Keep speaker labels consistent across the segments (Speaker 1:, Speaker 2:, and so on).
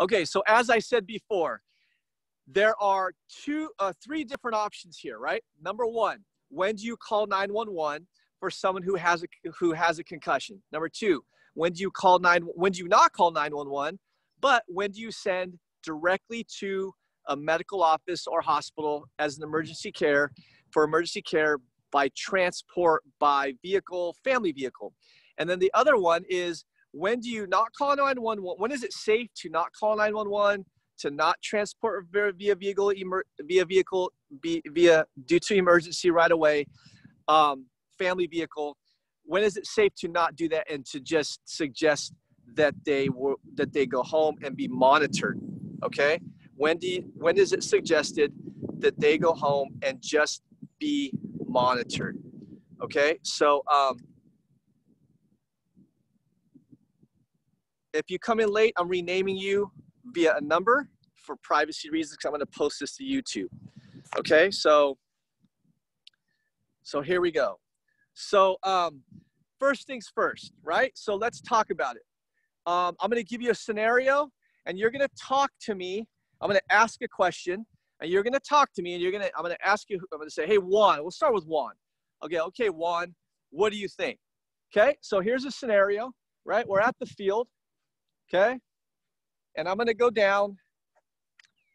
Speaker 1: Okay, so as I said before, there are three different options here, right? Number one, when do you call 911 for someone who has a concussion? Number two, when do you not call 911, but when do you send directly to a medical office or hospital as an emergency care by transport by vehicle, family vehicle? And then the other one is, when do you not call 911? When is it safe to not call 911, to not transport via vehicle due to emergency right away, family vehicle? When is it safe to not do that and to just suggest that they go home and be monitored? Okay, when is it suggested that they go home and just be monitored? Okay, so if you come in late, I'm renaming you via a number for privacy reasons, because I'm going to post this to YouTube. Okay, so here we go. So first things first, right? So let's talk about it. I'm going to give you a scenario, and you're going to talk to me. I'm going to ask a question, and you're going to talk to me, and I'm going to ask you. I'm going to say, hey, Juan. We'll start with Juan. Okay, Juan. What do you think? Okay, so here's a scenario, right? We're at the field. Okay, and I'm going to go down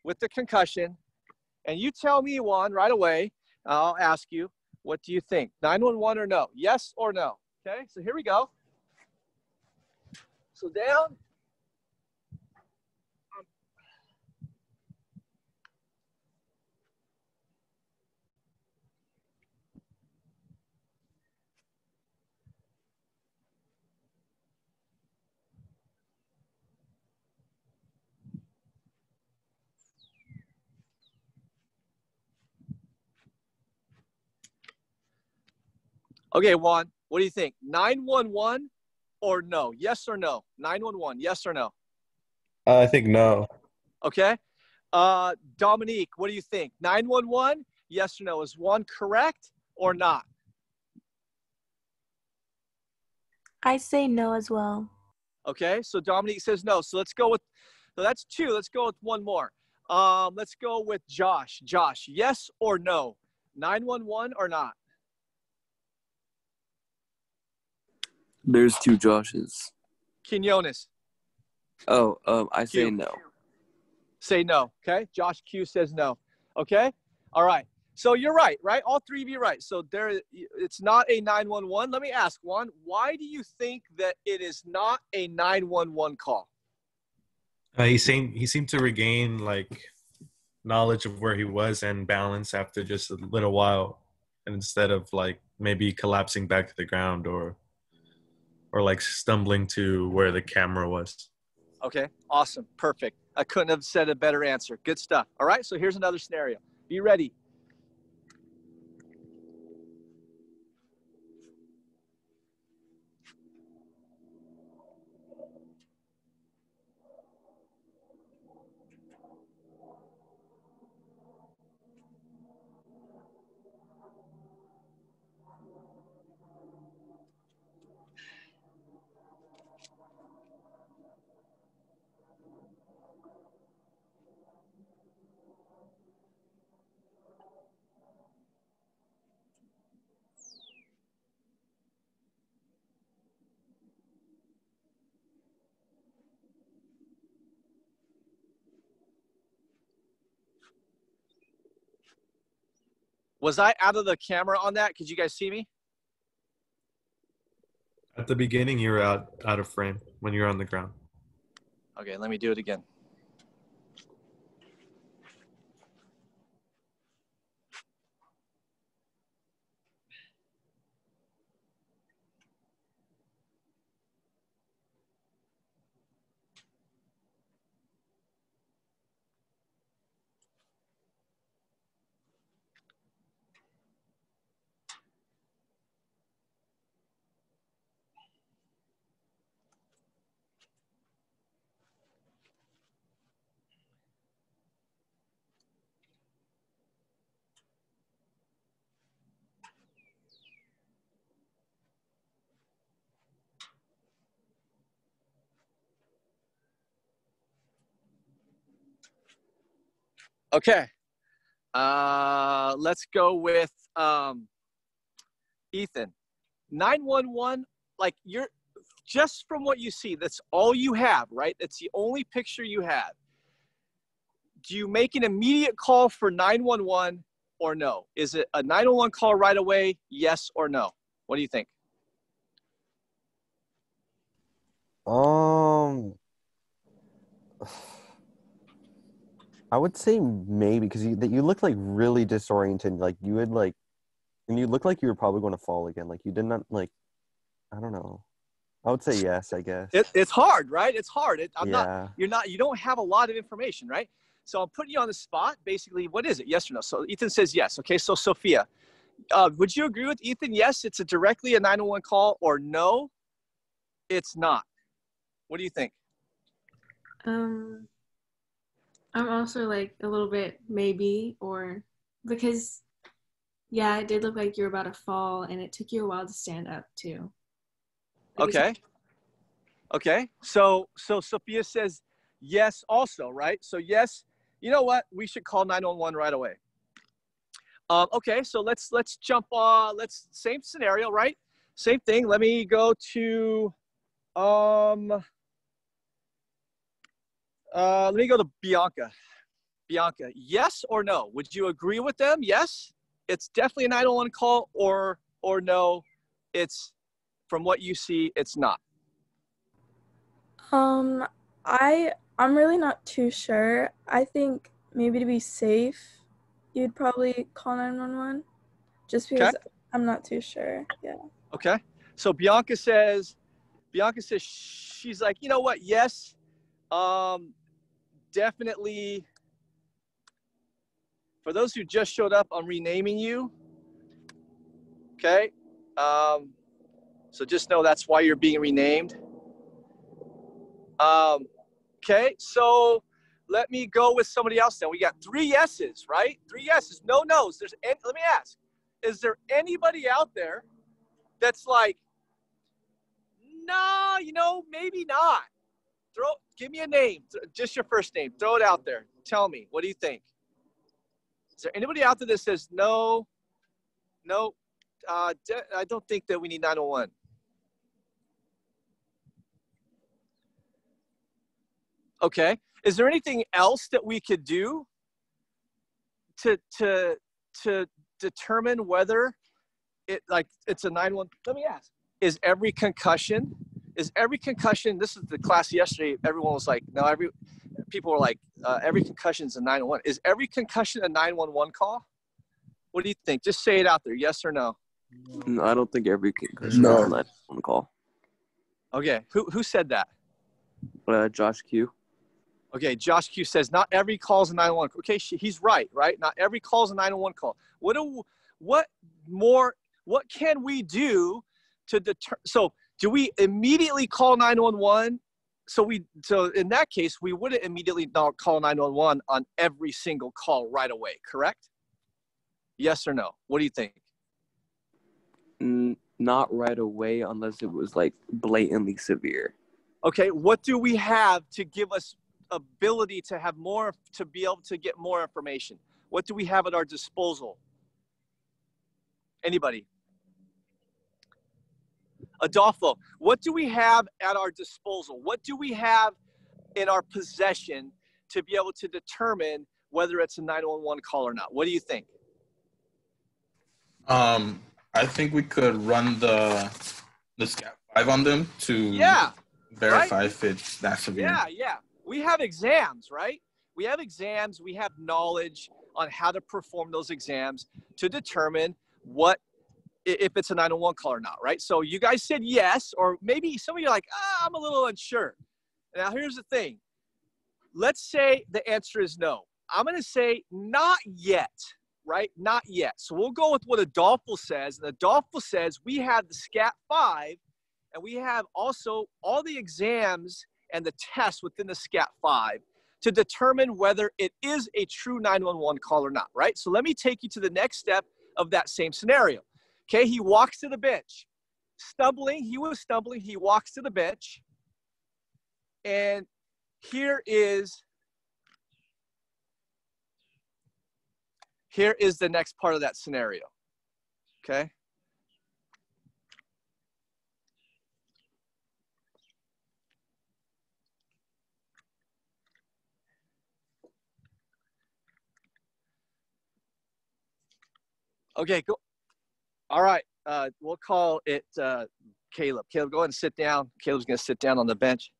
Speaker 1: with the concussion, and you tell me, Juan, right away. I'll ask you, what do you think? 911 or no? Yes or no? Okay, so here we go. So down. Okay, Juan, what do you think? 911 or no? Yes or no? 911, yes or no?
Speaker 2: I think no.
Speaker 1: Okay. Dominique, what do you think? 911, yes or no? Is one correct or not?
Speaker 3: I say no as well.
Speaker 1: Okay, so Dominique says no. So that's two. Let's go with one more. Let's go with Josh. Josh, yes or no? 911 or not?
Speaker 4: There's two Joshes.
Speaker 1: Quinones.
Speaker 4: I say no.
Speaker 1: Say no. Okay. Josh Q says no. Okay. All right. So you're right, right? All three of you are right. So it's not a 911. Let me ask, Juan, why do you think that it is not a 911 call?
Speaker 2: He seemed to regain knowledge of where he was and balance after just a little while, and instead of maybe collapsing back to the ground or stumbling to where the camera was.
Speaker 1: Okay, awesome, perfect. I couldn't have said a better answer. Good stuff. All right, so here's another scenario. Be ready. Was I out of the camera on that? Could you guys see me?
Speaker 2: At the beginning, you were out of frame when you were on the ground.
Speaker 1: Okay, let me do it again. Okay. Let's go with Ethan. 911, like you're just from what you see, that's all you have, right? That's the only picture you have. Do you make an immediate call for 911 or no? Is it a 911 call right away? Yes or no? What do you think?
Speaker 5: I would say maybe because you look like really disoriented. Like you would like, and you look like you were probably going to fall again. Like you did not like, I don't know. I would say yes, I guess.
Speaker 1: It's hard, right? It's hard.
Speaker 5: Yeah.
Speaker 1: You don't have a lot of information, right? So I'm putting you on the spot. Basically, what is it? Yes or no? So Ethan says yes. Okay, so Sophia, would you agree with Ethan? Yes, it's directly a 911 call, or no, it's not. What do you think?
Speaker 6: I'm also like a little bit maybe, or because yeah, it did look like you were about to fall and it took you a while to stand up too.
Speaker 1: Okay. Okay. So Sophia says yes also, right? So yes, you know what? We should call 911 right away. Okay, so let's jump on, same scenario, right? Same thing. Let me go to Bianca. Bianca, yes or no? Would you agree with them? Yes, it's definitely a 911 call, or no, it's from what you see, it's not.
Speaker 3: I'm really not too sure. I think maybe to be safe, you'd probably call 911 just because I'm not too sure. Yeah.
Speaker 1: Okay. So Bianca says she's like, you know what? Yes. Definitely. For those who just showed up, I'm renaming you. Okay. So just know that's why you're being renamed. Okay, so let me go with somebody else then. We got 3 yeses, right? 3 yeses, no nos. Let me ask, is there anybody out there that's like, nah, maybe not? Give me a name, just your first name. Throw it out there. Tell me, what do you think? Is there anybody out there that says no, I don't think that we need 911? Okay. Is there anything else that we could do to determine whether it's a 911? Let me ask. Is every concussion, this is the class yesterday, everyone was like, no, people were like, every concussion is a 911. Is every concussion a 911 call? What do you think? Just say it out there, yes or no?
Speaker 4: No, I don't think every concussion is a 911 call.
Speaker 1: Okay. Who said that?
Speaker 4: Josh Q.
Speaker 1: Okay, Josh Q says not every call is a 911. Okay, he's right? Not every call is a 911 call. What can we do to deter? So do we immediately call 911? So in that case, we wouldn't immediately call 911 on every single call right away, correct? Yes or no? What do you think?
Speaker 4: Not right away unless it was like blatantly severe.
Speaker 1: Okay, what do we have to give us ability to have more, to be able to get more information? What do we have at our disposal? Anybody? Adolfo, what do we have at our disposal? What do we have in our possession to be able to determine whether it's a 911 call or not? What do you think?
Speaker 7: I think we could run the SCAT 5 on them to verify if it's that severe.
Speaker 1: Yeah. We have exams, right? We have exams. We have knowledge on how to perform those exams to determine if it's a 911 call or not, right? So you guys said yes, or maybe some of you are like, I'm a little unsure. Now here's the thing. Let's say the answer is no. I'm going to say not yet, right? Not yet. So we'll go with what Adolfo says. And Adolfo says we have the SCAT 5, and we have also all the exams and the tests within the SCAT 5 to determine whether it is a true 911 call or not, right? So let me take you to the next step of that same scenario. Okay, he walks to the bench. He was stumbling, he walks to the bench. And here is here is the next part of that scenario. Okay. Okay, go. All right. We'll call it Caleb. Caleb, go ahead and sit down. Caleb's going to sit down on the bench.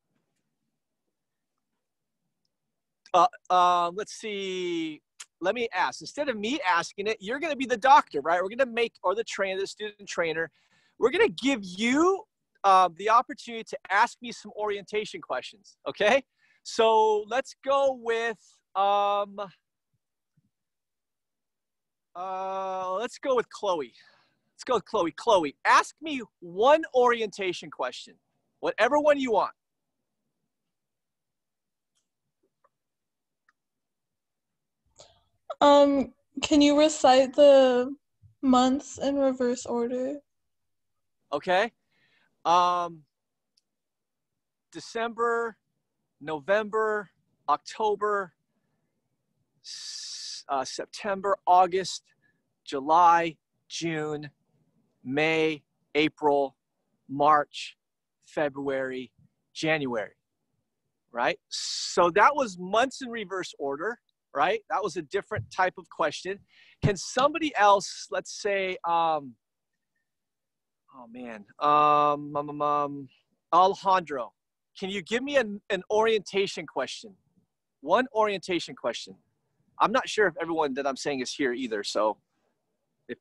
Speaker 1: Let's see. Let me ask. Instead of me asking it, you're going to be the doctor, right? We're going to make, or the trainer, the student trainer. We're going to give you the opportunity to ask me some orientation questions. Okay. So let's go with Chloe. Let's go with Chloe. Chloe, ask me one orientation question, whatever one you want.
Speaker 3: Can you recite the months in reverse order?
Speaker 1: Okay. December, November, October, September, August, July, June, May, April, March, February, January, right? So that was months in reverse order, right? That was a different type of question. Can somebody else, let's say, Alejandro, can you give me an orientation question? One orientation question. I'm not sure if everyone that I'm saying is here either. So if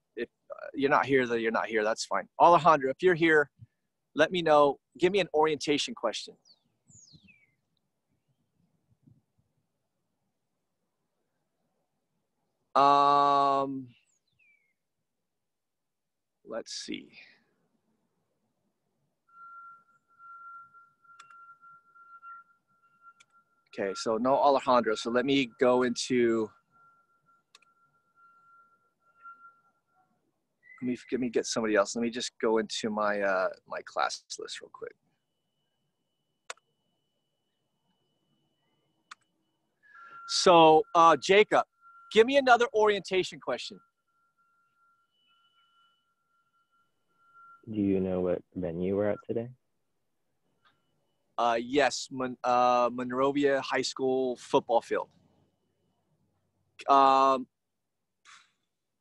Speaker 1: you're not here, then you're not here. That's fine. Alejandro, if you're here, let me know. Give me an orientation question. Let's see. Okay, so no Alejandro. So let me go into, let me get somebody else. Let me just go into my my class list real quick. So Jacob, give me another orientation question.
Speaker 8: Do you know what venue we're at today?
Speaker 1: Yes, Monrovia High School football field.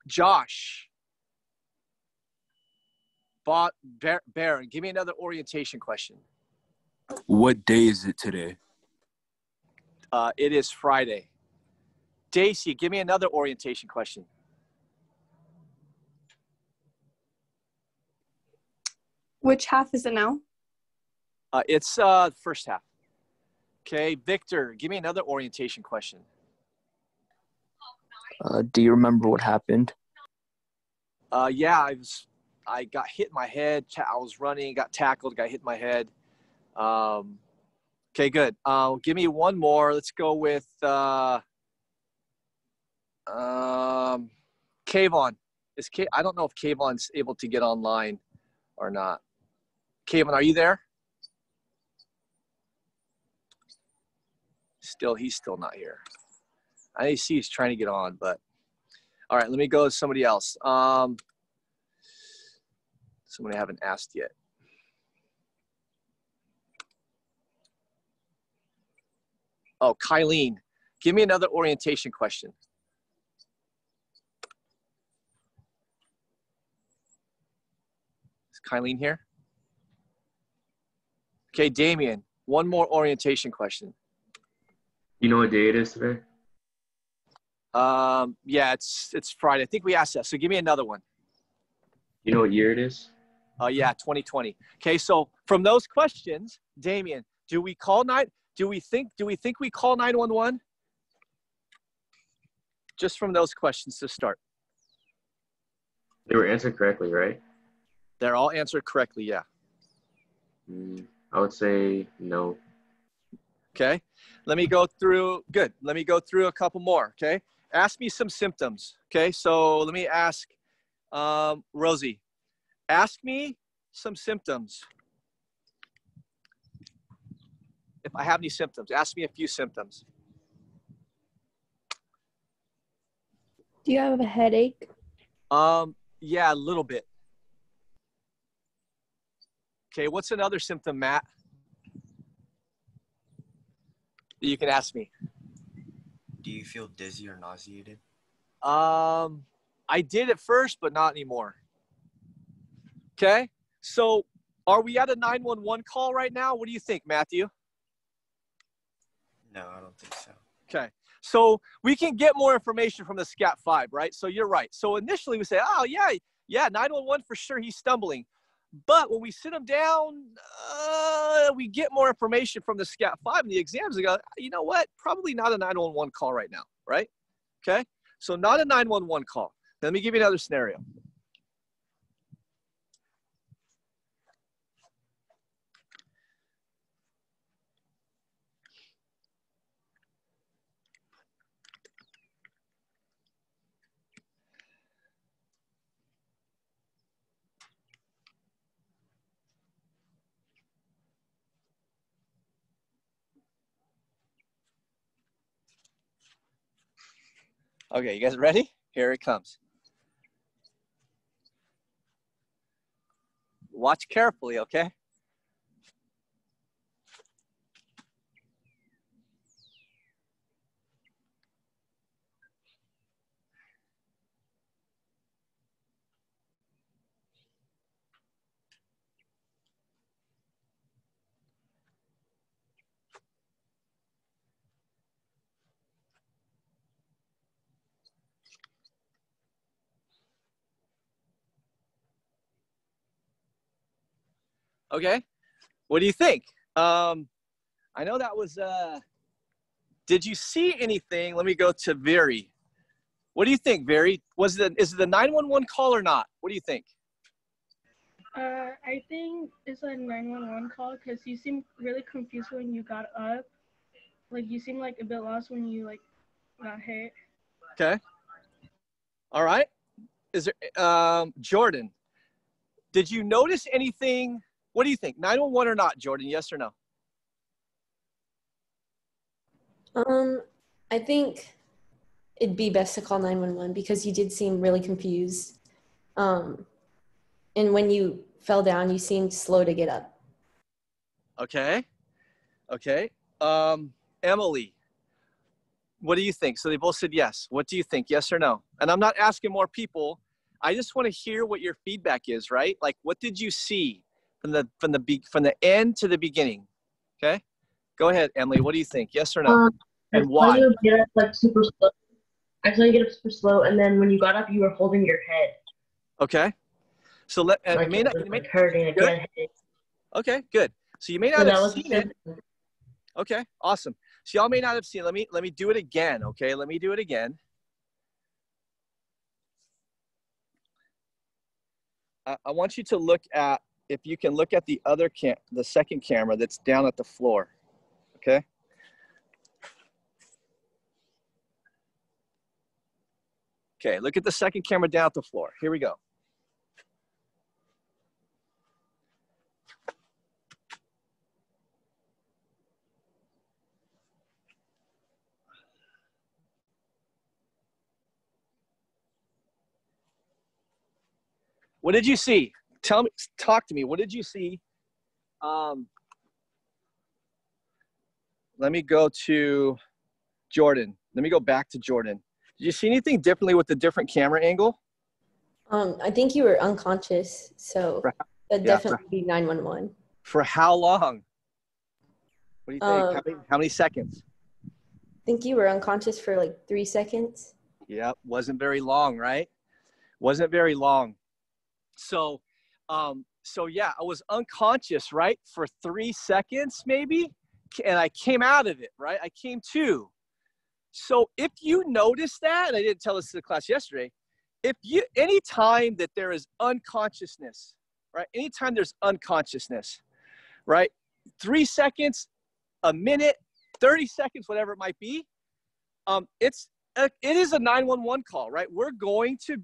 Speaker 1: Josh, Baron, give me another orientation question.
Speaker 4: What day is it today?
Speaker 1: It is Friday. Daisy, give me another orientation question.
Speaker 9: Which half is it now?
Speaker 1: It's first half. Okay, Victor, give me another orientation question.
Speaker 4: Do you remember what happened?
Speaker 1: Yeah, I got hit in my head. I was running, got tackled, got hit in my head. Okay, good. Give me one more. Let's go with Kayvon. I don't know if Kayvon's able to get online or not. Kayvon, are you there? He's still not here. I see he's trying to get on, but all right, let me go with somebody else. Somebody I haven't asked yet. Oh, Kylene, give me another orientation question. Is Kylene here? Okay, Damien, one more orientation question.
Speaker 10: You know what day it is today?
Speaker 1: Yeah, it's Friday. I think we asked that. So give me another one.
Speaker 10: You know what year it is?
Speaker 1: Yeah, 2020. Okay, so from those questions, Damien, do we think we call 911? Just from those questions to start.
Speaker 10: They were answered correctly, right?
Speaker 1: They're all answered correctly, yeah.
Speaker 10: I would say no.
Speaker 1: Okay, let me go through, good. Let me go through a couple more, okay? Ask me some symptoms, okay? So let me ask Rosie, ask me some symptoms. If I have any symptoms, ask me a few symptoms.
Speaker 9: Do you have a headache?
Speaker 1: Yeah, a little bit. Okay, what's another symptom, Matt? You can ask me.
Speaker 11: Do you feel dizzy or nauseated?
Speaker 1: I did at first, but not anymore. Okay, so are we at a 911 call right now? What do you think, Matthew?
Speaker 11: No, I don't think so.
Speaker 1: Okay, so we can get more information from the SCAT 5, right? So you're right. So initially we say, oh, yeah, 911 for sure, he's stumbling. But when we sit him down, we get more information from the SCAT 5 and the exams. They go, you know what? Probably not a 911 call right now, right? Okay, so not a 911 call. Let me give you another scenario. Okay, you guys ready? Here it comes. Watch carefully, okay? Okay, what do you think? I know that was, did you see anything? Let me go to Veri. What do you think, Veri? Is it the 911 call or not? What do you think?
Speaker 12: I think it's a 911 call because you seemed really confused when you got up. Like, you seemed like a bit lost when you, like, got hit.
Speaker 1: Okay. All right. Is there, Jordan, did you notice anything? What do you think? 911 or not, Jordan? Yes or no?
Speaker 13: I think it'd be best to call 911 because you did seem really confused. And when you fell down, you seemed slow to get up.
Speaker 1: Okay. Okay. Emily, what do you think? So they both said yes. What do you think? Yes or no? And I'm not asking more people. I just want to hear what your feedback is, right? Like, what did you see from the end to the beginning? Okay. Go ahead, Emily. What do you think? Yes or no? And why?
Speaker 14: I saw you get up like super slow. I saw you get up super slow, and then when you got up, you were holding your head.
Speaker 1: Okay. So
Speaker 14: like it may hurting again.
Speaker 1: Okay, good. So you may not have seen it. Okay, awesome. So y'all may not have seen it. Let me do it again. Okay, let me do it again. I want you to look at, if you can look at the second camera that's down at the floor. Okay. Okay, look at the second camera down at the floor. Here we go. What did you see? Tell me, talk to me. What did you see? Let me go to Jordan. Let me go back to Jordan. Did you see anything differently with the different camera angle?
Speaker 13: I think you were unconscious, so that'd definitely be 911.
Speaker 1: For how long? What do you think? How many seconds?
Speaker 13: I think you were unconscious for like 3 seconds.
Speaker 1: Yeah, wasn't very long, right? Wasn't very long. So yeah, I was unconscious, right, for 3 seconds maybe, and I came out of it, right? I came to. So if you notice that, and I didn't tell this to the class yesterday, anytime that there is unconsciousness, right? Anytime there's unconsciousness, right? 3 seconds, a minute, 30 seconds, whatever it might be, it is a 911 call, right? We're going to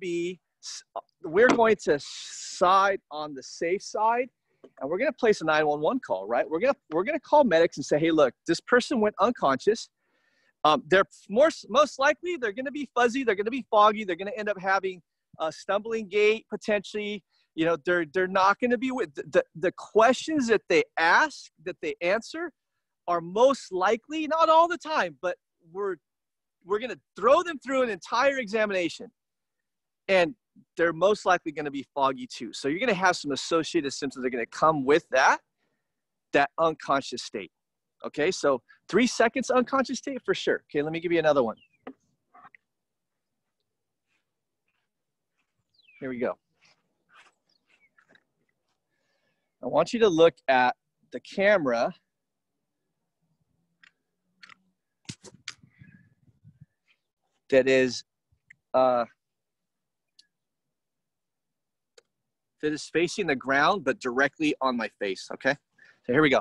Speaker 1: side on the safe side, and we're going to place a 911 call, right? We're going to call medics and say, hey, look, this person went unconscious. They're most likely they're going to be fuzzy. They're going to be foggy. They're going to end up having a stumbling gait potentially. You know, they're not going to be with the questions that they ask, that they answer, are most likely, not all the time, but we're going to throw them through an entire examination, and they're most likely going to be foggy too. So you're going to have some associated symptoms that are going to come with that unconscious state. Okay, so 3 seconds unconscious state for sure. Okay, let me give you another one. Here we go. I want you to look at the camera. That is facing the ground, but directly on my face, okay? So here we go.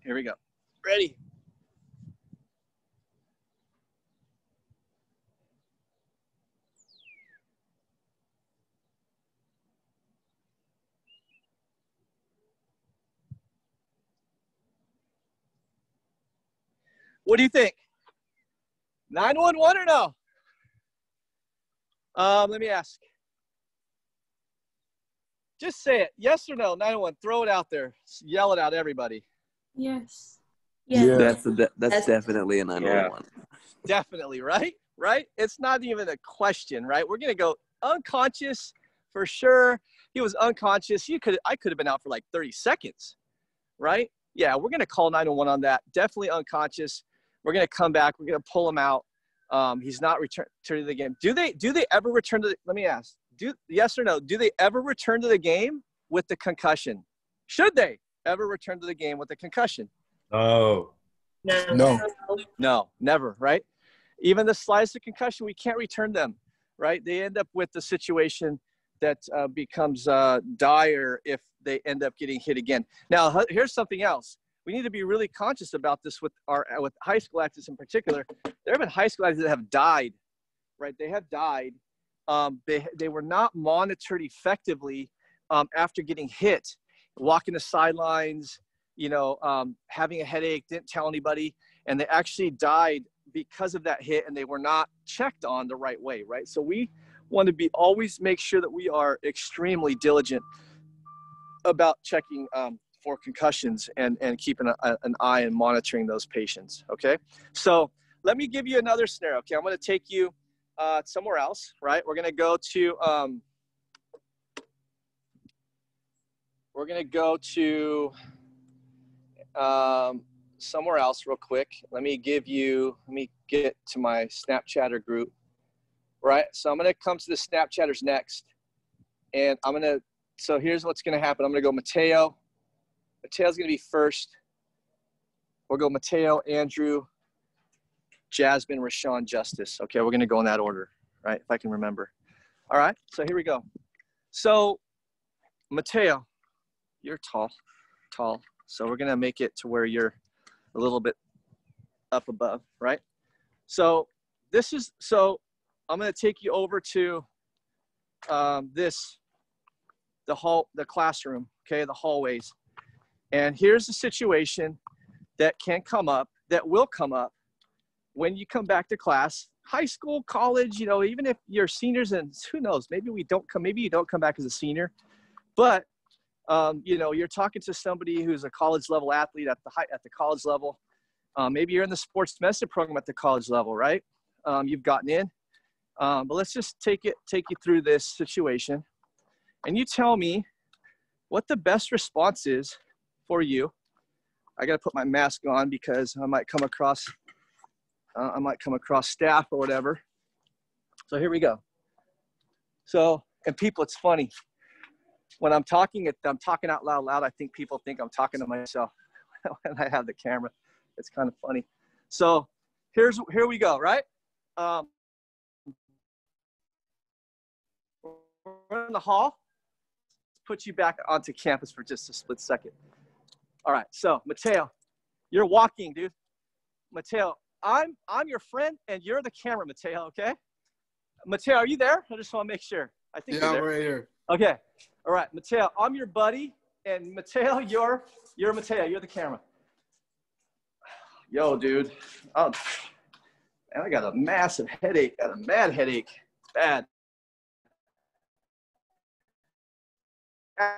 Speaker 1: Here we go. Ready? What do you think? 911 or no? Let me ask. Just say it. Yes or no? 911. Throw it out there. Yell it out, everybody.
Speaker 6: Yes.
Speaker 4: Yeah. That's definitely a 911.
Speaker 1: Definitely, right? Right? It's not even a question, right? We're going to go unconscious for sure. He was unconscious. I could have been out for like 30 seconds, right? Yeah, we're going to call 911 on that. Definitely unconscious. We're going to come back. We're going to pull him out. He's not returning to the game. Do they ever return to the, let me ask, yes or no, do they ever return to the game with the concussion? Should they ever return to the game with a concussion?
Speaker 2: Oh.
Speaker 1: No, never, right? Even the slightest of concussion, we can't return them, right? They end up with the situation that becomes dire if they end up getting hit again. Now, here's something else. We need to be really conscious about this with high school athletes in particular. There have been high school athletes that have died, right? They have died. They were not monitored effectively after getting hit, walking the sidelines, having a headache, didn't tell anybody, and they actually died because of that hit, and they were not checked on the right way, right? So we want to always make sure that we are extremely diligent about checking for concussions and keeping an eye and monitoring those patients, okay? So let me give you another scenario, okay? I'm going to take you somewhere else, right? We're going to go to somewhere else real quick. Let me get to my Snapchatter group, right? So I'm going to come to the Snapchatters next, and so here's what's going to happen. I'm going to go Mateo. Mateo's going to be first. We'll go Mateo, Andrew, Jasmine, Rashawn, Justice. Okay, we're going to go in that order, right? If I can remember. All right, so here we go. So Mateo, you're tall. So we're going to make it to where you're a little bit up above, right? So I'm going to take you over to the classroom, okay, the hallways. And here's the situation that will come up when you come back to class, high school, college, even if you're seniors, and who knows, maybe you don't come back as a senior, but you're talking to somebody who's a college level athlete at the college level. Maybe you're in the sports medicine program at the college level, right? You've gotten in, but let's just take you through this situation, and you tell me what the best response is for you. I got to put my mask on because I might come across staff or whatever. So here we go. So, and people, it's funny. When I'm talking out loud. I think people think I'm talking to myself when I have the camera. It's kind of funny. So here we go, right? We're in the hall. Put you back onto campus for just a split second. All right, so Mateo, you're walking, dude. Mateo, I'm your friend and you're the camera, Mateo, okay? Mateo, are you there? I just want to make sure. I think you're there.
Speaker 15: I'm right here.
Speaker 1: Okay. All right, Mateo, I'm your buddy and Mateo, you're Mateo. You're the camera. Yo, dude. Oh, man, I got a massive headache. Got a mad headache. It's bad.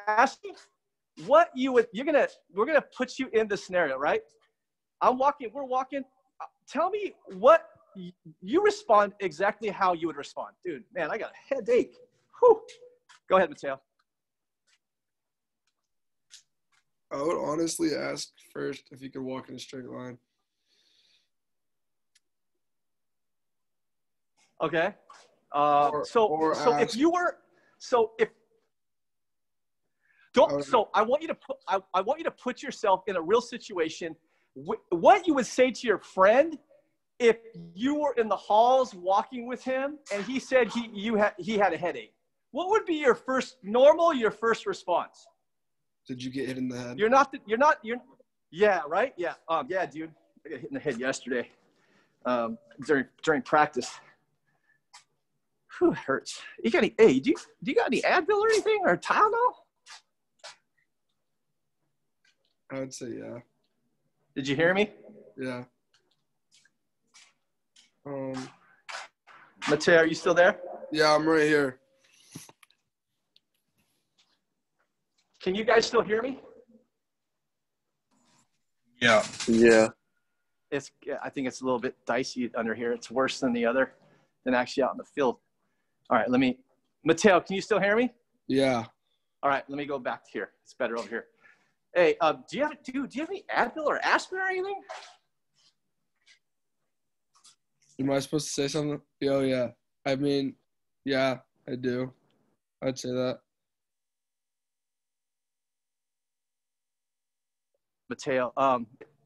Speaker 1: Ask me what we're gonna put you in the scenario, right? We're walking. Tell me what you respond exactly how you would respond. Dude, man, I got a headache. Whew. Go ahead, Mateo.
Speaker 15: I would honestly ask first if you could walk in a straight line.
Speaker 1: Okay. I want you to put yourself in a real situation. What you would say to your friend if you were in the halls walking with him and he said he had a headache. What would be your first response?
Speaker 15: Did you get hit in the head?
Speaker 1: Yeah, right? Yeah. Yeah, dude. I got hit in the head yesterday during practice. Whew, it hurts. Do you got any Advil or anything or Tylenol?
Speaker 15: I would say yeah.
Speaker 1: Did you hear me?
Speaker 15: Yeah.
Speaker 1: Mateo, are you still there?
Speaker 15: Yeah, I'm right here.
Speaker 1: Can you guys still hear me?
Speaker 7: Yeah.
Speaker 8: Yeah.
Speaker 1: I think it's a little bit dicey under here. It's worse than actually out in the field. All right, Mateo, can you still hear me?
Speaker 15: Yeah.
Speaker 1: All right, let me go back to here. It's better over here. Hey, do you have any Advil or aspirin or anything?
Speaker 15: Am I supposed to say something? Oh, yeah. I mean, yeah, I do. I'd say that.
Speaker 1: Mateo,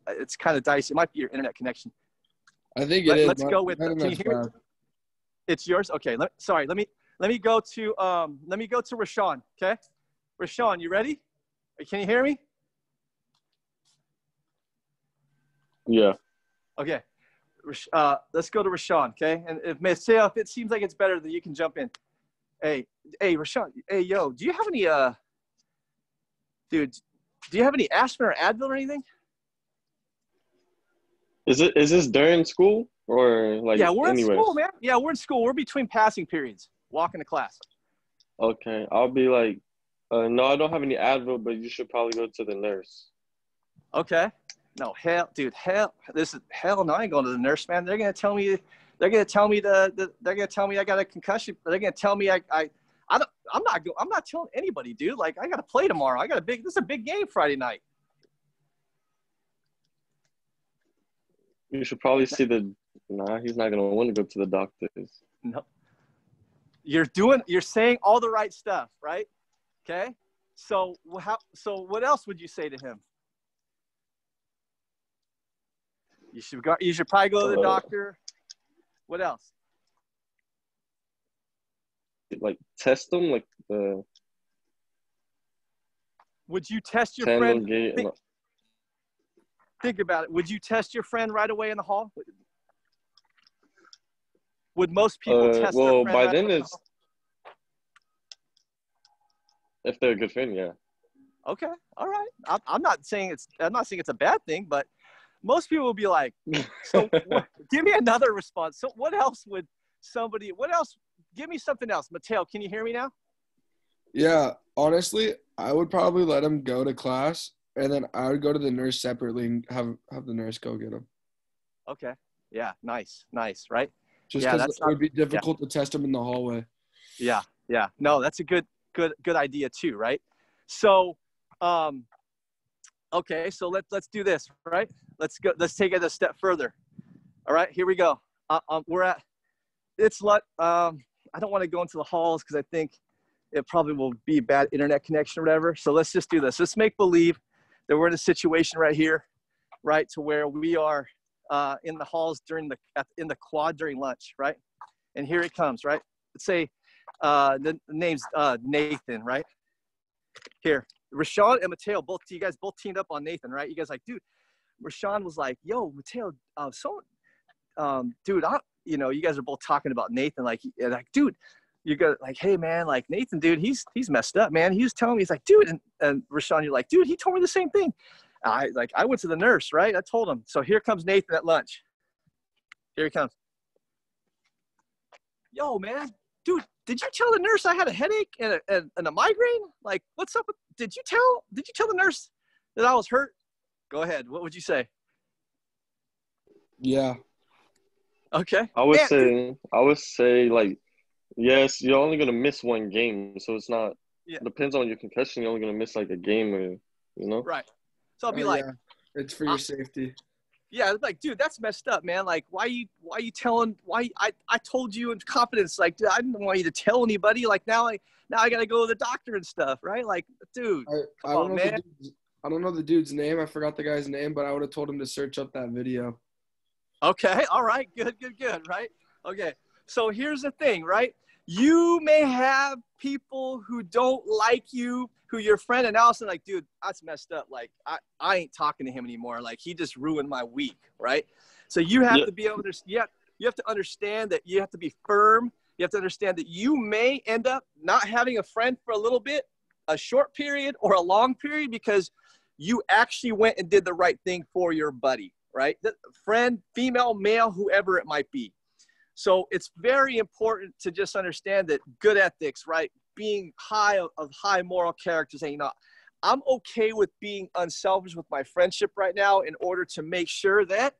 Speaker 1: it's kind of dicey. It might be your internet connection.
Speaker 15: I think it is.
Speaker 1: Let's go with. Can you hear me? It's yours. Okay. Let me go to Rashawn. Okay, Rashawn, you ready? Can you hear me?
Speaker 8: Yeah.
Speaker 1: Okay. Let's go to Rashawn. Okay, and if Mateo, if it seems like it's better, then you can jump in. Hey, Rashawn. Hey, yo, do you have any dude? Do you have any aspirin or Advil or anything?
Speaker 8: Is this during school or like?
Speaker 1: Yeah, we're
Speaker 8: anywhere?
Speaker 1: in school, man. Yeah, we're in school. We're between passing periods, walking to class.
Speaker 8: Okay, I'll be like, no, I don't have any Advil, but you should probably go to the nurse.
Speaker 1: Okay. No, hell, no, I ain't going to the nurse, man. They're gonna tell me I got a concussion. They're gonna tell me I'm not telling anybody, dude. Like, I gotta play tomorrow. This is a big game Friday night.
Speaker 8: You should probably see he's not gonna want to go to the doctors.
Speaker 1: No. You're saying all the right stuff, right? Okay. So what else would you say to him? You should probably go to the doctor. What else?
Speaker 8: Like test them, like the.
Speaker 1: Would you test your friend? Think about it. Would you test your friend right away in the hall? Would most people test their friend?
Speaker 8: Well, by then it's if they're a good friend, yeah.
Speaker 1: Okay, all right. I'm not saying it's a bad thing, but most people will be like, so give me another response. So what else? Give me something else. Mateo, can you hear me now?
Speaker 15: Yeah, honestly, I would probably let him go to class, and then I would go to the nurse separately and have the nurse go get him.
Speaker 1: Okay. Yeah, nice, right?
Speaker 15: Just because it would be difficult to test him in the hallway.
Speaker 1: Yeah. No, that's a good idea too, right? So, okay, so let's do this, right? Let's take it a step further. All right, here we go. I don't want to go into the halls because I think it probably will be a bad internet connection or whatever. So let's just do this. Let's make believe that we're in a situation right here, right, to where we are in the halls in the quad during lunch, right? And here it comes, right? Let's say the name's Nathan, right? Here, Rashawn and Mateo, you guys both teamed up on Nathan, right? You guys like, dude, Rashawn was like, yo, Mateo, dude, you guys are both talking about Nathan, like, dude, you go like, hey man, like Nathan, dude, he's messed up, man. He was telling me, he's like, dude, and Rashawn, you're like, dude, he told me the same thing. I went to the nurse, right? I told him. So here comes Nathan at lunch. Here he comes. Yo, man, dude, did you tell the nurse I had a headache and a migraine? Like, what's up? Did you tell the nurse that I was hurt? Go ahead. What would you say?
Speaker 15: Yeah.
Speaker 1: Okay.
Speaker 8: I would say like, yes, you're only gonna miss one game, so it's not.
Speaker 1: Yeah.
Speaker 8: Depends on your concussion. You're only gonna miss like a game, or
Speaker 1: Right. So I'll be like,
Speaker 15: yeah. It's for your safety.
Speaker 1: Yeah, it's like, dude, that's messed up, man. Like, why you telling? I told you in confidence, like, dude, I didn't want you to tell anybody. Like now I gotta go to the doctor and stuff, right? Like, dude,
Speaker 15: I don't know the dude's name. I forgot the guy's name, but I would have told him to search up that video.
Speaker 1: Okay, all right, good, right? Okay, so here's the thing, right? You may have people who don't like you, who your friend, and Allison, like, dude, that's messed up. Like, I ain't talking to him anymore. Like, he just ruined my week, right? So you have to be able to, you have to understand that you have to be firm. You have to understand that you may end up not having a friend for a little bit, a short period or a long period, because you actually went and did the right thing for your buddy, right? The friend, female, male, whoever it might be. So it's very important to just understand that good ethics, right? Being of high moral character, saying, I'm okay with being unselfish with my friendship right now in order to make sure that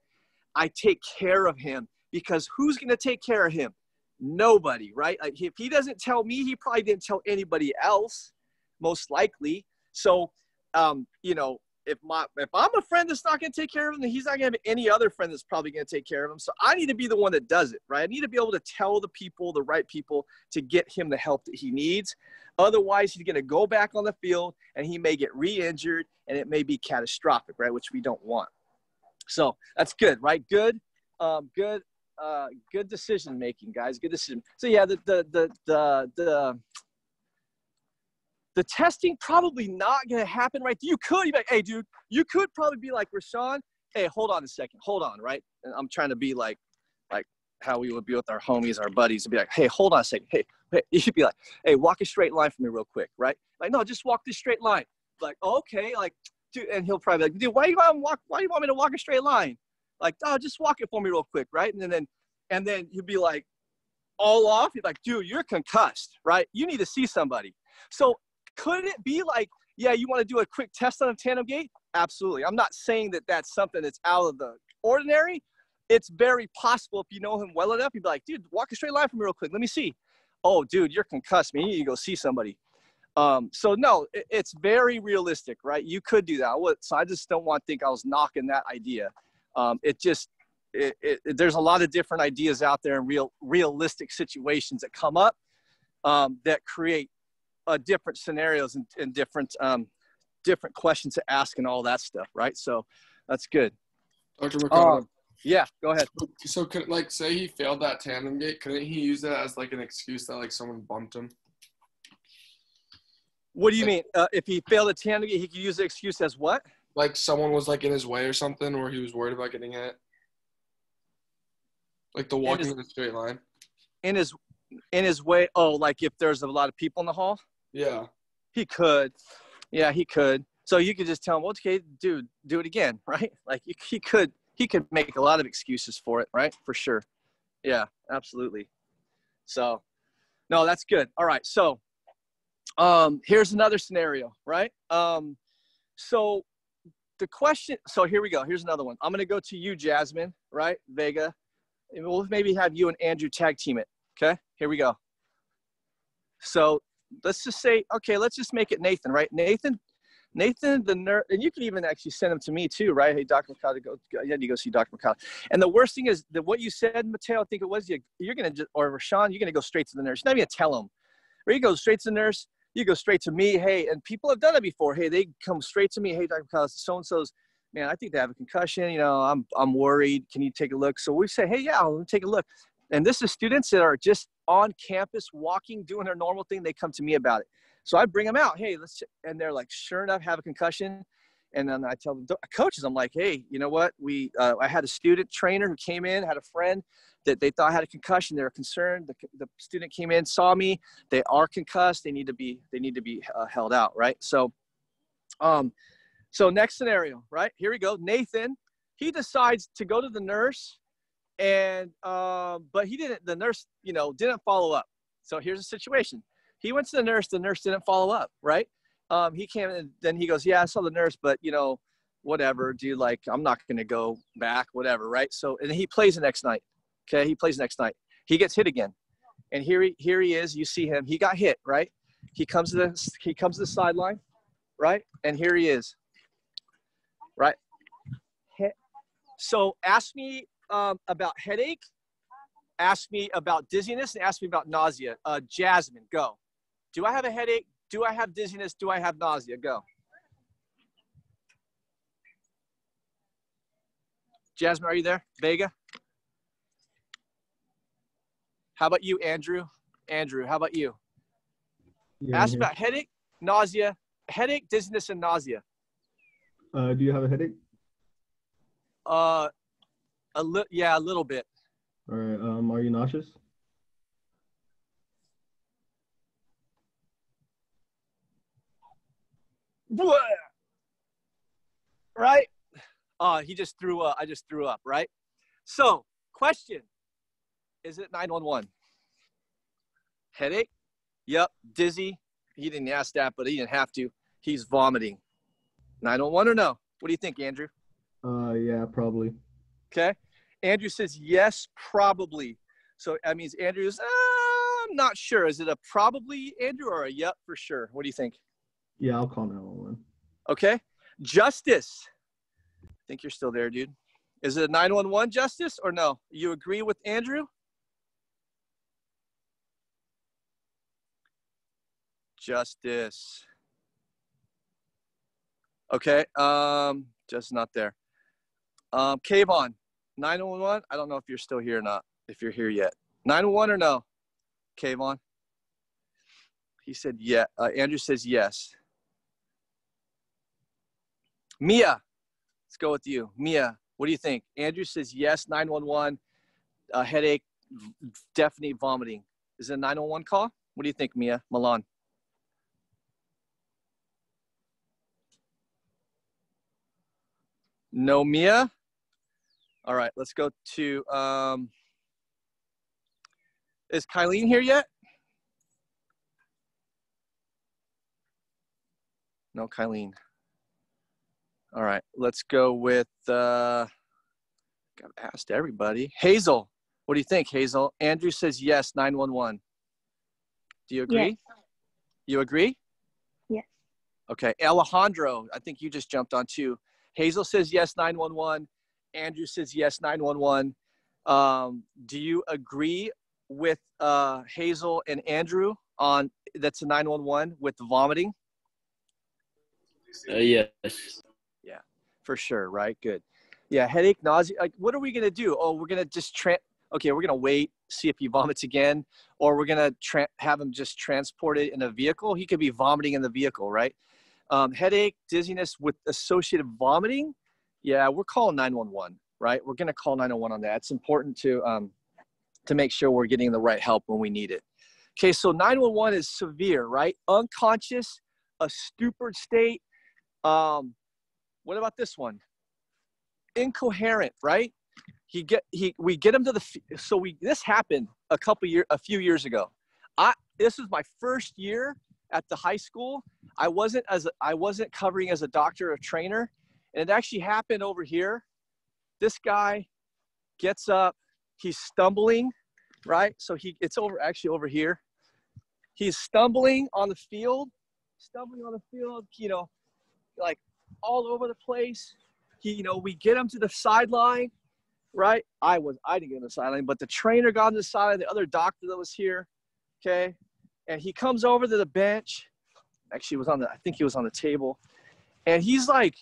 Speaker 1: I take care of him, because who's going to take care of him? Nobody, right? Like, if he doesn't tell me, he probably didn't tell anybody else, most likely. So, if I'm a friend that's not going to take care of him, then he's not going to have any other friend that's probably going to take care of him. So I need to be the one that does it, right? I need to be able to tell the right people to get him the help that he needs. Otherwise, he's going to go back on the field and he may get re-injured and it may be catastrophic, right? Which we don't want. So that's good, right? Good decision making, guys. Good decision. So yeah, the testing probably not going to happen, right? You could be like, hey, dude, you could probably be like, Rashawn, hey, hold on a second. Hold on, right? And I'm trying to be like how we would be with our homies, our buddies, and be like, hey, hold on a second. Hey, you should be like, hey, walk a straight line for me real quick, right? Like, no, just walk this straight line. Like, oh, okay, like, dude, and he'll probably be like, dude, why do you want me to walk a straight line? Like, oh, just walk it for me real quick, right? And then he'd be like, all off. He'd be like, dude, you're concussed, right? You need to see somebody. So could it be like, yeah, you want to do a quick test on a tandem gait? Absolutely. I'm not saying that that's something that's out of the ordinary. It's very possible if you know him well enough, you'd be like, dude, walk a straight line for me real quick. Let me see. Oh, dude, you're concussed, man. You need to go see somebody. So no, it's very realistic, right? You could do that. So I just don't want to think I was knocking that idea. There's a lot of different ideas out there and realistic situations that come up that create different scenarios and different questions to ask and all that stuff, right? So that's good.
Speaker 15: Dr. Mercado.
Speaker 1: Yeah, go ahead.
Speaker 15: So could, like, say he failed that tandem gate, couldn't he use that as like an excuse that like someone bumped him?
Speaker 1: What do you mean? If he failed a tandem gate, he could use the excuse as what?
Speaker 15: Like someone was like in his way or something, or he was worried about getting hit. Like the walking in a straight line. In his way. Oh, like if there's a lot of people in the hall? Yeah.
Speaker 1: He could. Yeah, he could. So you could just tell him, well, okay, dude, do it again, right? Like he could make a lot of excuses for it, right? For sure. Yeah, absolutely. So, no, that's good. All right. So, here's another scenario, right? So the question, so here we go. Here's another one. I'm going to go to you, Jasmine, right? Vega. And we'll maybe have you and Andrew tag team it. Okay. Here we go. So let's just say, okay, let's just make it Nathan, right? Nathan, the nurse, and you can even actually send him to me too, right? Hey, Dr. Mercado, you go see Dr. Mercado. And the worst thing is that what you said, Mateo, I think it was, you're going to just, or Rashawn, you're going to go straight to the nurse. You're not even going to tell him. Or you go straight to the nurse, you go straight to me. Hey, and people have done it before. Hey, they come straight to me. Hey, Dr. Mercado, so-and-so's, man, I think they have a concussion. You know, I'm worried. Can you take a look? So we say, hey, yeah, let me take a look. And this is students that are just on campus, walking, doing their normal thing. They come to me about it. So I bring them out. Hey, and they're like, sure enough, have a concussion. And then I tell the coaches, I'm like, hey, you know what? I had a student trainer who came in, had a friend that they thought had a concussion. They were concerned. The student came in, saw me. They are concussed. They need to be held out, right? So next scenario, right? Here we go. Nathan, he decides to go to the nurse, and but the nurse, didn't follow up. So here's the situation. He went to the nurse didn't follow up, right? He came and then he goes, yeah, I saw the nurse, but whatever, dude, like, I'm not going to go back, whatever. Right. So, and he plays the next night. Okay. He plays the next night. He gets hit again. And here he is. You see him. He got hit, right? He comes to the sideline, right? And here he is, right? So ask me about headache, ask me about dizziness, and ask me about nausea. Jasmine, go. Do I have a headache? Do I have dizziness? Do I have nausea? Go. Jasmine, are you there? Vega? How about you, Andrew? Andrew, how about you?
Speaker 16: Yeah,
Speaker 1: ask about headache, nausea, headache, dizziness, and nausea.
Speaker 16: Do you have a headache?
Speaker 1: Yeah, a little bit.
Speaker 16: All right. Are you nauseous?
Speaker 1: Right? He just threw up. I just threw up, right? So, question. Is it 911? Headache? Yep. Dizzy? He didn't ask that, but he didn't have to. He's vomiting. 911 or no? What do you think, Andrew?
Speaker 16: Yeah, probably.
Speaker 1: Okay. Andrew says yes, probably. So that means Andrew's, I'm not sure. Is it a probably, Andrew, or a yep for sure? What do you think?
Speaker 16: Yeah, I'll call 911.
Speaker 1: Okay. Justice. I think you're still there, dude. Is it a 911, Justice, or no? You agree with Andrew? Justice. Okay. Just not there. Kayvon, 911. I don't know if you're still here or not, if you're here yet. 911 or no? Kayvon. He said yeah. Andrew says yes. Mia, let's go with you. Mia, what do you think? Andrew says yes, 911, headache, definitely vomiting. Is it a 911 call? What do you think, Mia? Milan? No, Mia? All right, let's go to, is Kylene here yet? No, Kylene. All right, let's go with, I've asked everybody. Hazel, what do you think, Hazel? Andrew says yes, 911. Do you agree?
Speaker 9: Yes.
Speaker 1: You agree?
Speaker 9: Yes.
Speaker 1: Okay, Alejandro, I think you just jumped on too. Hazel says yes, 911. Andrew says yes, 911. Do you agree with Hazel and Andrew on that's a 911 with the vomiting?
Speaker 8: Yes.
Speaker 1: Yeah, for sure, right? Good. Yeah, headache, nausea. Like, what are we gonna do? Oh, we're gonna just we're gonna wait, see if he vomits again, or we're gonna have him just transported in a vehicle. He could be vomiting in the vehicle, right? Headache, dizziness with associated vomiting. Yeah, we're calling 911, right? We're gonna call 911 on that. It's important to make sure we're getting the right help when we need it. Okay, so 911 is severe, right? Unconscious, a stupid state. What about this one? Incoherent, right? We get him to this happened a few years ago. This was my first year at the high school. I wasn't covering as a doctor or trainer, and it actually happened over here. This guy gets up, he's stumbling, right? So it's over here. He's stumbling on the field, like all over the place. We get him to the sideline, right? I didn't get on the sideline, but the trainer got on the sideline, the other doctor that was here, okay? And he comes over to the bench. Actually, I think he was on the table. And he's like,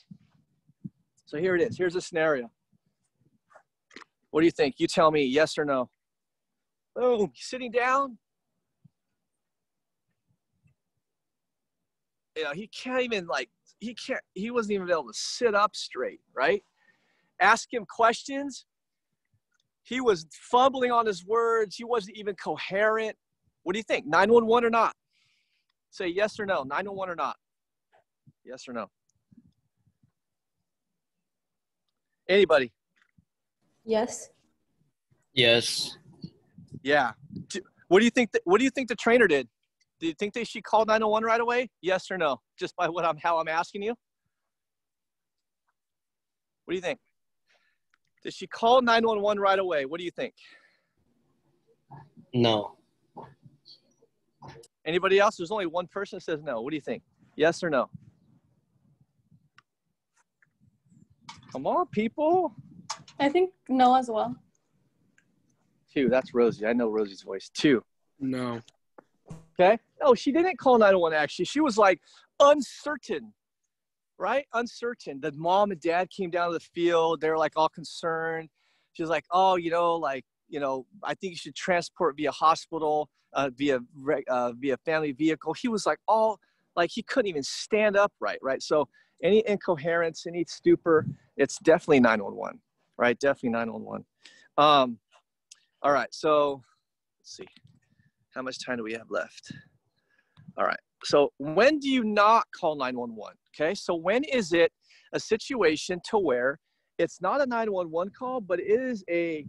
Speaker 1: so here it is. Here's a scenario. What do you think? You tell me, yes or no. Boom, he's sitting down. He can't even he wasn't even able to sit up straight, right? Ask him questions. He was fumbling on his words. He wasn't even coherent. What do you think? 911 or not? Say yes or no. 911 or not? Yes or no? Anybody?
Speaker 13: Yes.
Speaker 17: Yes.
Speaker 1: Yeah. What do you think? What do you think the trainer did? Do you think she called 911 right away? Yes or no? Just by how I'm asking you. What do you think? Did she call 911 right away? What do you think?
Speaker 17: No.
Speaker 1: Anybody else? There's only one person that says no. What do you think? Yes or no? Come on, people.
Speaker 9: I think no as well.
Speaker 1: 2. That's Rosie. I know Rosie's voice. 2.
Speaker 15: No.
Speaker 1: Okay. No, she didn't call 911 actually. She was like uncertain, right? Uncertain. The mom and dad came down to the field. They were like all concerned. She was like, oh, I think you should transport via hospital, via family vehicle. He was like he couldn't even stand upright, right? So any incoherence, any stupor, it's definitely 911, right? Definitely 911. All right, so let's see. How much time do we have left? All right, so when do you not call 911? Okay, so when is it a situation to where it's not a 911 call, but it is a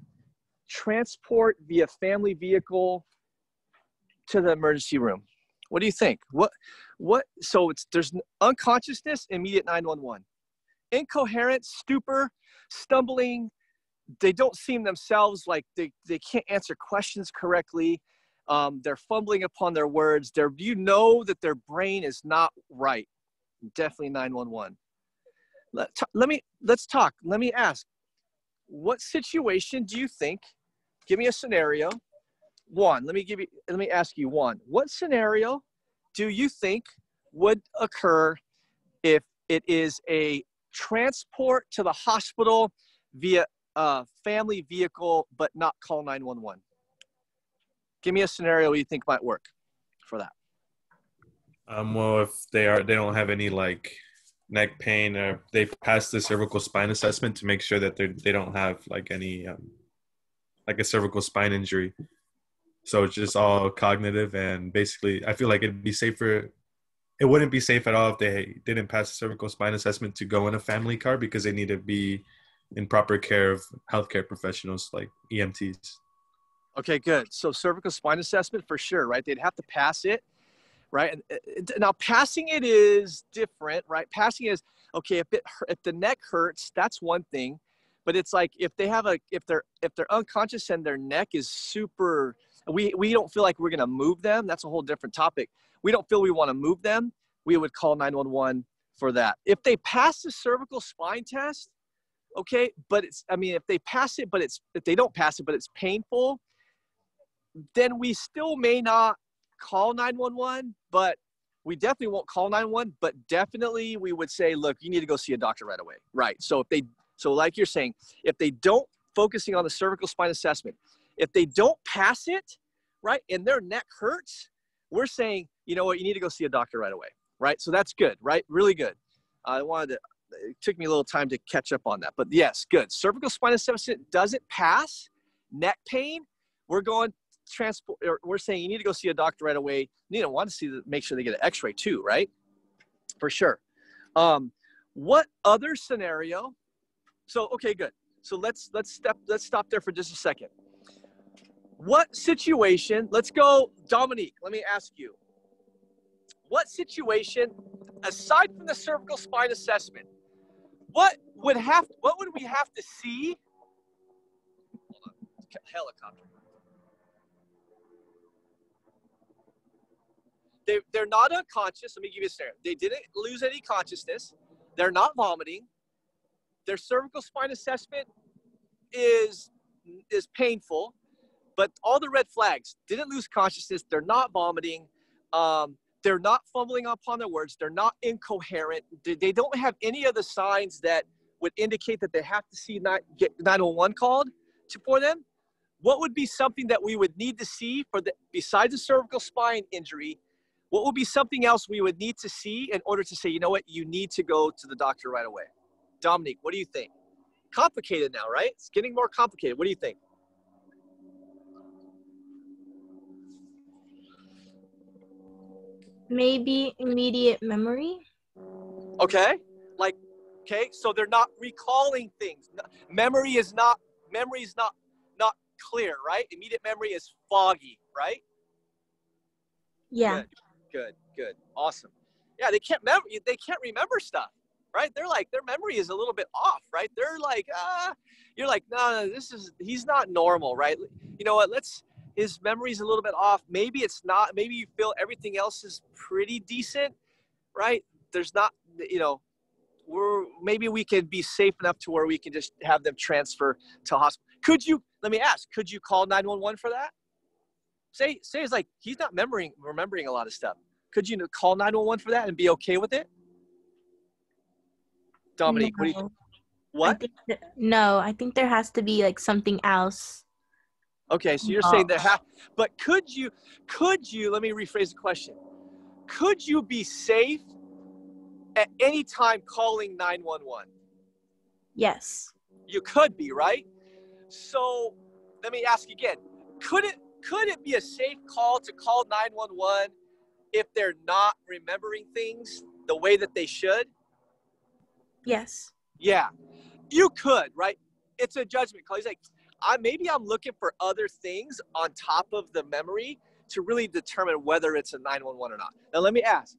Speaker 1: transport via family vehicle to the emergency room? What do you think? So there's unconsciousness, immediate 911. Incoherent, stupor, stumbling, they don't seem themselves, like they can't answer questions correctly. They're fumbling upon their words. You know that their brain is not right. Definitely 911. Let's talk. Let me ask, what situation do you think, give me a scenario. Let me ask you one. What scenario do you think would occur if it is a transport to the hospital via family vehicle, but not call 911? Give me a scenario you think might work for that.
Speaker 2: Well, if they don't have any like neck pain, or they pass the cervical spine assessment to make sure that they don't have like any like a cervical spine injury. So it's just all cognitive, and basically, I feel like it'd be safer. It wouldn't be safe at all if they didn't pass the cervical spine assessment to go in a family car, because they need to be in proper care of healthcare professionals like EMTs. Okay, good. So cervical spine assessment for sure, right? They'd have to pass it, right? And now passing it is different, right? Passing is, okay, if the neck hurts, that's one thing. But it's like if they're unconscious and their neck is super, we don't feel like we're gonna move them. That's a whole different topic. We don't feel we want to move them. We would call 911 for that. If they pass the cervical spine test, okay, but if they pass it, if they don't pass it, but it's painful, then we still may not call 911, but we definitely won't call 911, but definitely we would say, look, you need to go see a doctor right away, right? So like you're saying, if they don't, focusing on the cervical spine assessment, if they don't pass it, right, and their neck hurts, we're saying, you know what, you need to go see a doctor right away, right? So that's good, right? Really good. It took me a little time to catch up on that, but yes, good. Cervical spine assessment doesn't pass, neck pain, we're saying you need to go see a doctor right away. You need to want to make sure they get an x-ray too, right? For sure. What other scenario? So, okay, good. So let's stop there for just a second. What situation, let's go, Dominique, let me ask you. What situation, aside from the cervical spine assessment, what would we have to see? Hold on, helicopter. They're not unconscious. Let me give you a scenario. They didn't lose any consciousness. They're not vomiting. Their cervical spine assessment is painful, but all the red flags, didn't lose consciousness. They're not vomiting. They're not fumbling upon their words. They're not incoherent. They don't have any of the signs that would indicate that they have to get 911 called for them. What would be something that we would need to see besides the cervical spine injury?
Speaker 1: What would be something else we would need to see in order to say, you know what, you need to go to the doctor right away? Dominique, what do you think? Complicated now, right? It's getting more complicated. What do you think?
Speaker 18: Maybe immediate memory.
Speaker 1: Okay. Like, okay, so they're not recalling things. Memory is not clear, right? Immediate memory is foggy, right?
Speaker 18: Yeah.
Speaker 1: Good. Awesome. Yeah, they can't remember stuff, right? They're like, their memory is a little bit off, right? They're like, you're like, no, he's not normal, right? You know what? His memory's a little bit off. Maybe it's not, maybe you feel everything else is pretty decent, right? There's not, maybe we could be safe enough to where we can just have them transfer to hospital. Let me ask, could you call 911 for that? Say it's like, he's not remembering a lot of stuff. Could you call 911 for that and be okay with it? Dominique,
Speaker 18: No.
Speaker 1: What?
Speaker 18: I think there has to be like something else.
Speaker 1: Okay, so you're saying but could you, let me rephrase the question. Could you be safe at any time calling 911?
Speaker 18: Yes.
Speaker 1: You could be, right? So let me ask again. Could it be a safe call to call 911 if they're not remembering things the way that they should?
Speaker 18: Yes.
Speaker 1: Yeah, you could, right? It's a judgment call. He's like, maybe I'm looking for other things on top of the memory to really determine whether it's a 911 or not. Now, let me ask,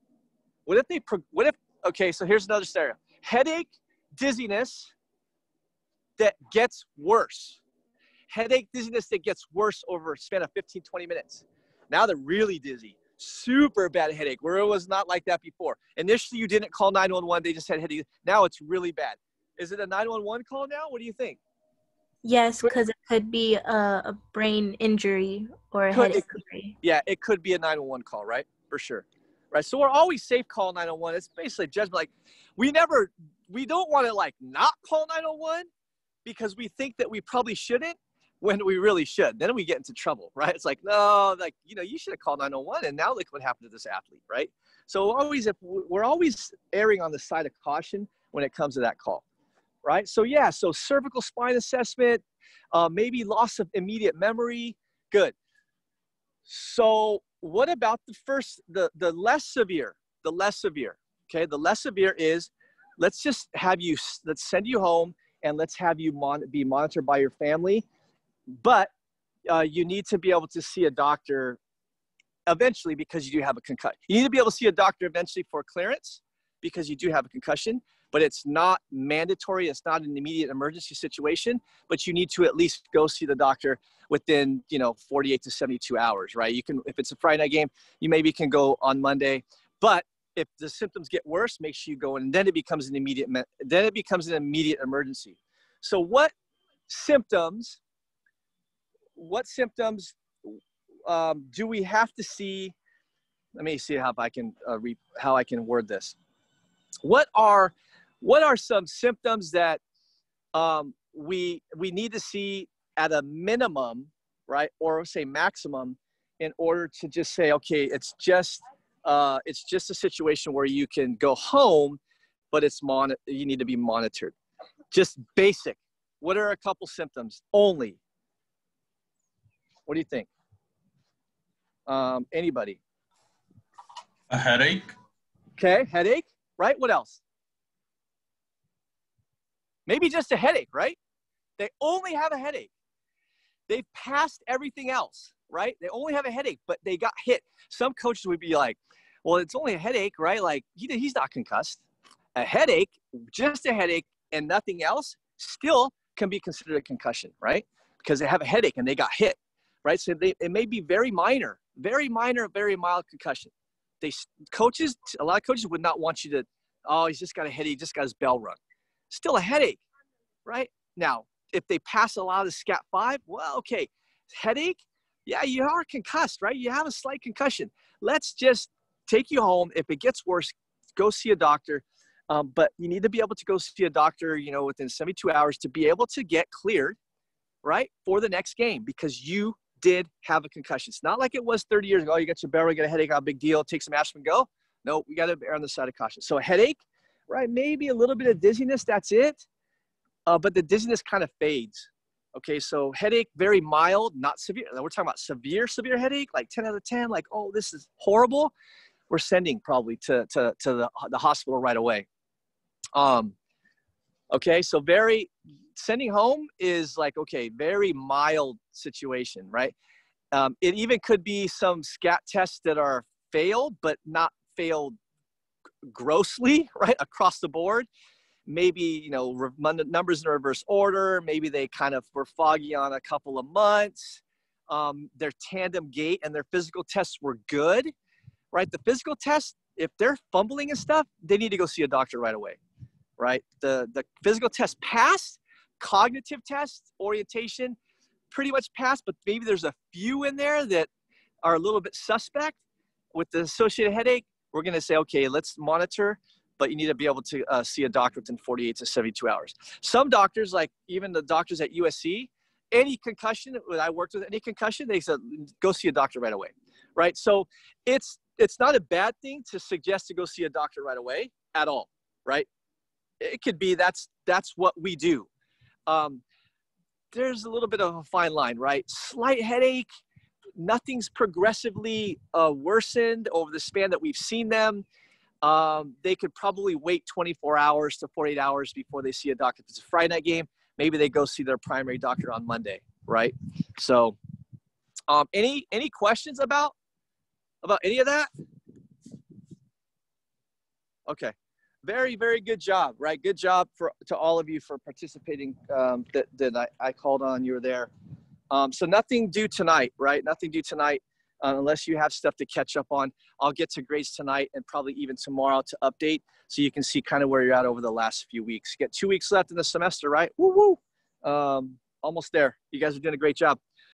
Speaker 1: okay, so here's another scenario. Headache, dizziness that gets worse. Headache, dizziness that gets worse over a span of 15, 20 minutes. Now they're really dizzy. Super bad headache, where it was not like that before. Initially, you didn't call 911. They just had headache. Now it's really bad. Is it a 911 call now? What do you think?
Speaker 18: Yes, because it could be a brain injury or a head injury.
Speaker 1: Yeah, it could be a 911 call, right? For sure. Right. So we're always safe call 911. It's basically judgment. Like we don't want to like not call 911 because we think that we probably shouldn't when we really should. Then we get into trouble, right? It's like, no, like, you should have called 911 and now look what happened to this athlete, right? So we're always erring on the side of caution when it comes to that call. Right? So yeah, so cervical spine assessment, maybe loss of immediate memory. Good. So what about the less severe? The less severe, okay? The less severe is, let's send you home and let's have you be monitored by your family. But you need to be able to see a doctor eventually because you do have a concussion. You need to be able to see a doctor eventually for clearance because you do have a concussion. But it's not mandatory. It's not an immediate emergency situation, but you need to at least go see the doctor within, 48 to 72 hours, right? You can, if it's a Friday night game, you maybe can go on Monday, but if the symptoms get worse, make sure you go in, and then it becomes an immediate emergency. So what symptoms do we have to see? Let me see how I can word this. What are some symptoms that we need to see at a minimum, right, or say maximum, in order to just say, okay, it's just a situation where you can go home, but you need to be monitored. Just basic. What are a couple symptoms only? What do you think? Anybody?
Speaker 7: A headache.
Speaker 1: Okay, headache, right? What else? Maybe just a headache, right? They only have a headache. They've passed everything else, right? They only have a headache, but they got hit. Some coaches would be like, well, it's only a headache, right? Like, he's not concussed. A headache, just a headache and nothing else, still can be considered a concussion, right? Because they have a headache and they got hit, right? So it may be very minor, very mild concussion. A lot of coaches would not want you to, oh, he's just got a headache, he just got his bell rung. Still a headache, right? Now, if they pass a lot of the SCAT 5, well, okay. Headache, yeah, you are concussed, right? You have a slight concussion. Let's just take you home. If it gets worse, go see a doctor. But you need to be able to go see a doctor, within 72 hours to be able to get cleared, right, for the next game, because you did have a concussion. It's not like it was 30 years ago. Oh, you got your barrel, you got a headache, not a big deal. Take some aspirin, go. No, we got to err on the side of caution. So a headache, right? Maybe a little bit of dizziness. That's it. But the dizziness kind of fades. Okay, so headache, very mild, not severe. We're talking about severe headache, like 10 out of 10, like, oh, this is horrible. We're sending probably to the hospital right away. Okay, so sending home is like, okay, very mild situation, right? It even could be some scat tests that are failed, but not failed grossly, right, across the board. Maybe, numbers in reverse order. Maybe they kind of were foggy on a couple of months. Their tandem gait and their physical tests were good, right? The physical tests, if they're fumbling and stuff, they need to go see a doctor right away, right? The physical test passed, cognitive test, orientation, pretty much passed, but maybe there's a few in there that are a little bit suspect with the associated headache. We're going to say, okay, let's monitor, but you need to be able to see a doctor within 48 to 72 hours. Some doctors, like even the doctors at USC, any concussion, when I worked with any concussion, they said, go see a doctor right away, right? So it's not a bad thing to suggest to go see a doctor right away at all, right? It could be that's what we do. There's a little bit of a fine line, right? Slight headache, nothing's progressively worsened over the span that we've seen them. They could probably wait 24 hours to 48 hours before they see a doctor. If it's a Friday night game, maybe they go see their primary doctor on Monday, right? So any questions about any of that? Okay. Very, very good job, right? Good job to all of you for participating that I called on. You were there. So nothing due tonight, right? Nothing due tonight unless you have stuff to catch up on. I'll get to grades tonight and probably even tomorrow to update so you can see kind of where you're at over the last few weeks. You get 2 weeks left in the semester, right? Woo woo. Almost there. You guys are doing a great job.